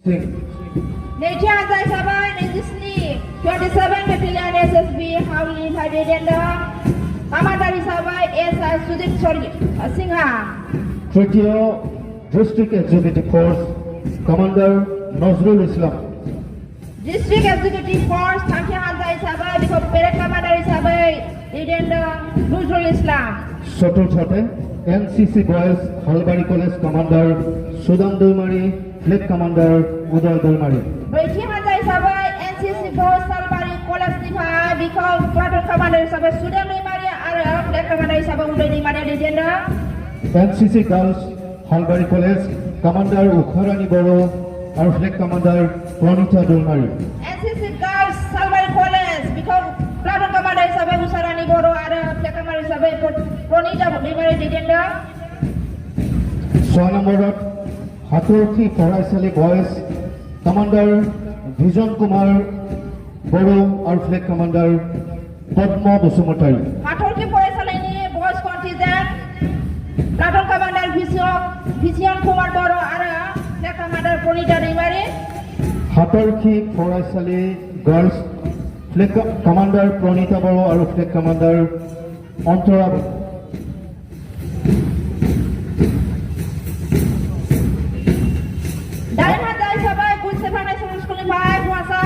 नैथि हानजा हिसाबै 27 बेटेलियन SSB हावलि दैदेनदों कामान्डार हिसाबै SI सुदीप सिंहा। तृतीय district executive force commander Nazrul Islam. District executive force थामथि हानजा हिसाबै बेखौ पेरेड कामान्डार हिसाबै दैदेनदों नजरुल इस्लाम। चतुर्थते NCC boys Halbari college commander Sudan Daimari, flag commander Uday Daimari. ब्रैथि हानजा हिसाबै NCC बॉयज हालबाड़ी कलेजनिफ्राय बेखौ प्लाटुन कामान्डार हिसाबै सुदान दैमारी आरो फ्लैग कामान्डार हिसाबै उदय दैमारिया दैदेनदों। NCC girls Halbari college commander उखारानी Boro और flag commander Pranita Daimari. NCC girls Halbari college बेखौ प्लाटुन कामान्डार हिसाबै उषारानी बर' आरो फ्लैग कामान्डार हिसाबै प्रणीता दैमारि दैदेनदों। 6 नम्बरत हाथरखी फरायसालि boys commander vision Kumar Boro और फ्लैग कमांडर पद्मा बसुमतारी। हाथरखी फरायसालिनि boys contingent platoon commander Bijon Kumar Boro' आरो फ्लैग कामान्डार प्रणीता दैमारि। हाथरखी फरायसालि गर्ल्स फ्लैग कमांडर प्रणीता बड़ो और फ्लैग कमांडर अंतरा। दाइन हानजा हिसाबै गुड सेफार नेशनेल स्कुलनिफ्राय हौवासा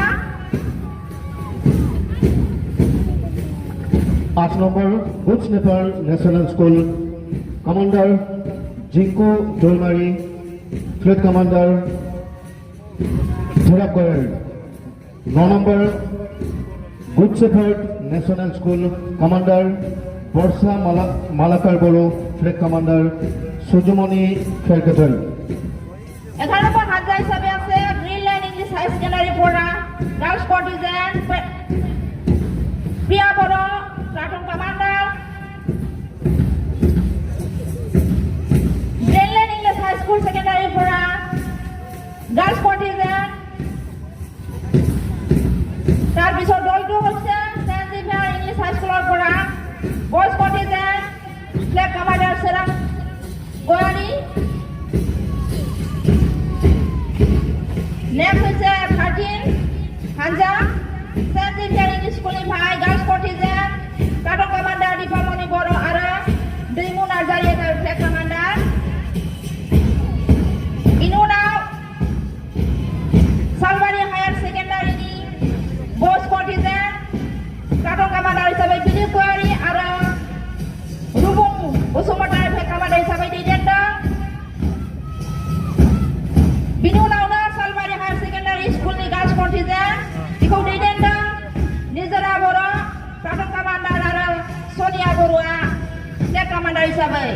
8 number good shepherd national school commander Jinku Daimari, flag commander Dhiraj Goyal. 9 number good shepherd national school commander Varsha Malakar Boro, flag commander Sujumoni Kherkatary. 11 number হানজা হিচাপে আছে গ্ৰীণলেণ্ড ইংলিছ হাই সেকেন্ডাৰী পৰা girls contingent Priya Boro platoon commander. Greenland English high school secondary পৰা girls contingent. তাৰপিছত দলটো হৈছে saint Xavier English high স্কুলৰ পৰা boys contingent flag commander Cherang Gowari. Next হৈছে 13 हानजा सेंट जेवियर इंग्लिश स्कुलनिफ्राय girls contingent platoon commander Dipamoni Boro' आरो दैमु नार्जारि फ्लेग कामान्डार। बिनि उनाव सालबारि हायार सेकेन्डारिनि बयज कन्टिजेन्ट प्लाटुन कामान्डार हिसाबै दिलीप गयारि आरो रुबुं बसुमतारि फ्लेग कामान्डार हिसाबै दैदेनदों। बिनि उनावनो स्कुलनि गार्लस कन्टिजेन्ट बेखौ दैदेनदों निजोरा बर' प्लाटुन कामान्डार आरो सनिया बर'आ फ्लेग कामान्डार हिसाबै।